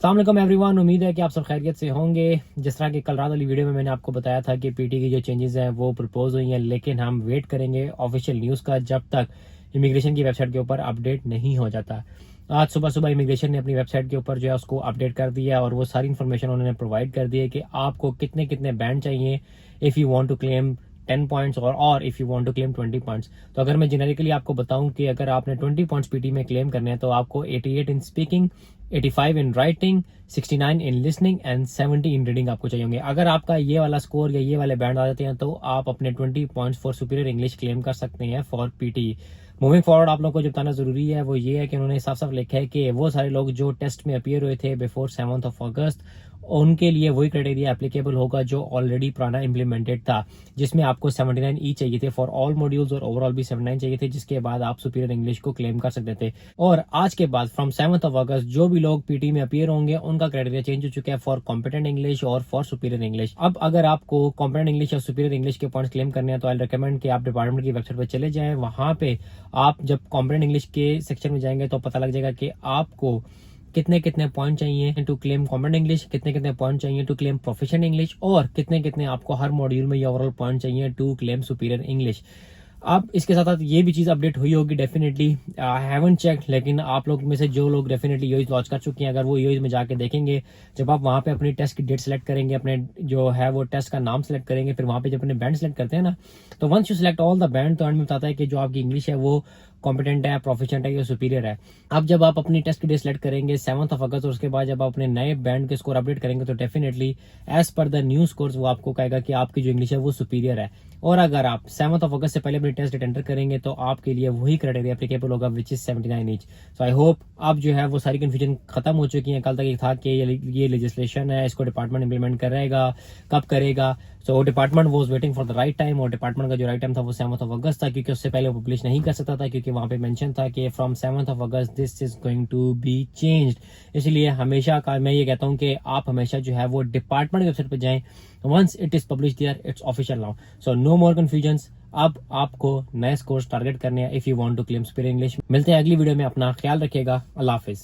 अस्सलाम वालेकुम एवरीवन, उम्मीद है कि आप सब खैरियत से होंगे। जिस तरह की कल रात वाली वीडियो में मैंने आपको बताया था कि पीटी की जो चेंजेस हैं वो प्रपोज हुई हैं, लेकिन हम वेट करेंगे ऑफिशियल न्यूज़ का जब तक इमिग्रेशन की वेबसाइट के ऊपर अपडेट नहीं हो जाता। आज सुबह सुबह इमिग्रेशन ने अपनी वेबसाइट के ऊपर जो है उसको अपडेट कर दिया और वो सारी इन्फॉर्मेशन उन्होंने प्रोवाइड कर दी है कि आपको कितने कितने बैंड चाहिए if you want to claim 10 points और if you want to claim 20 points. तो अगर मैं जेनरिकली आपको बताऊं कि अगर आपने 20 पॉइंट्स पीटी में क्लेम करने हैं तो आपको 88 in speaking, 85 in writing, 69 in listening and 70 in reading आपको चाहिए होंगे। अगर आपका ये वाला स्कोर या ये वाले बैंड आ जाते हैं तो आप अपने 20 points for superior English claim कर सकते हैं फॉर पीटी। मूविंग फॉरवर्ड आप लोग को जो बताना जरूरी है वो ये है कि उन्होंने साफ साफ लिखा है कि वो सारे लोग जो टेस्ट में अपीयर हुए थे बिफोर 7 अगस्त उनके लिए वही क्राइटेरिया एप्लीकेबल होगा जो ऑलरेडी पुराना इम्प्लीमेंटेड था, जिसमें आपको 79 ई चाहिए थे फॉर ऑल मॉड्यूल्स और ओवरऑल भी 79 चाहिए थे, जिसके बाद आप सुपीरियर इंग्लिश को क्लेम कर सकते थे। और आज के बाद फ्रॉम 7 अगस्त जो भी लोग पीटी में अपीयर होंगे उनका क्राइटेरिया चेंज हो चुका है फॉर कॉम्पिटेंट इंग्लिश और फॉर सुपीरियर इंग्लिश। अब अगर आपको कॉम्पिटेंट इंग्लिश और सुपीरियर इंग्लिश के पॉइंट्स क्लेम करने हैं तो आई रिकमेंड कि आप डिपार्टमेंट की वेबसाइट पर चले जाएं। वहां पे आप जब कॉम्पिटेंट इंग्लिश के सेक्शन में जाएंगे तो पता लग जाएगा कि आपको कितने कितने पॉइंट चाहिए टू क्लेम कॉम्पिटेंट इंग्लिश, कितने कितने पॉइंट चाहिए टू क्लेम प्रोफिशिएंट इंग्लिश और कितने कितने आपको हर मॉड्यूल में ये ओवरऑल पॉइंट चाहिए टू क्लेम सुपीरियर इंग्लिश। अब इसके साथ साथ ये भी चीज़ अपडेट हुई होगी डेफिनेटली, आई हैवंट चेक, लेकिन आप लोग में से जो लोग डेफिनेटली यूएस लॉन्च कर चुके हैं अगर वो यूएस में जाके देखेंगे, जब आप वहाँ पे अपनी टेस्ट की डेट सेलेक्ट करेंगे, अपने जो है वो टेस्ट का नाम सेलेक्ट करेंगे, फिर वहाँ पे जब अपने बैंड सेलेक्ट करते हैं ना, तो once you select all the band तो एंड में बताता है कि जो आपकी इंग्लिश है वो कॉम्पिटेंट है, प्रोफिशिएंट है या सुपीरियर है। अब जब आप अपनी टेस्ट की डेट सेलेक्ट करेंगे 7 अगस्त और उसके बाद जब आप अपने नए बैंड के स्कोर अपडेट करेंगे तो definitely as per the new scores वो आपको कहेगा कि आपकी जो इंग्लिश है वो सुपीरियर है। और अगर आप 7 अगस्त से पहले अपनी टेस्ट डेट एंटर करेंगे तो आपके लिए वही क्राइटेरिया एप्लीकेबल होगा which is 79 each. So I hope अब जो है वो सारी कंफ्यूजन खत्म हो चुकी है। कल तक ये था कि ये लेजिस्लेशन है, इसको डिपार्टमेंट इंप्लीमेंट करेगा, कब करेगा। So department was waiting for the right time और डिपार्टमेंट का जो राइट टाइम था वो 7 अगस्त था, क्योंकि उससे पहले वो पब्लिश नहीं कर सकता था क्योंकि वहां पे मेंशन था कि from 7 August this is going to be changed. इसलिए हमेशा का मैं ये कहता हूँ कि आप हमेशा जो है वो डिपार्टमेंट की वेबसाइट पर जाएं, once it is publish there it's official now. So no more confusions. अब आपको नए स्कोर्स टारगेट करने हैं if you want to claim superior English. मिलते हैं अगली वीडियो में, अपना ख्याल रखिएगा, अल्लाह हाफिज।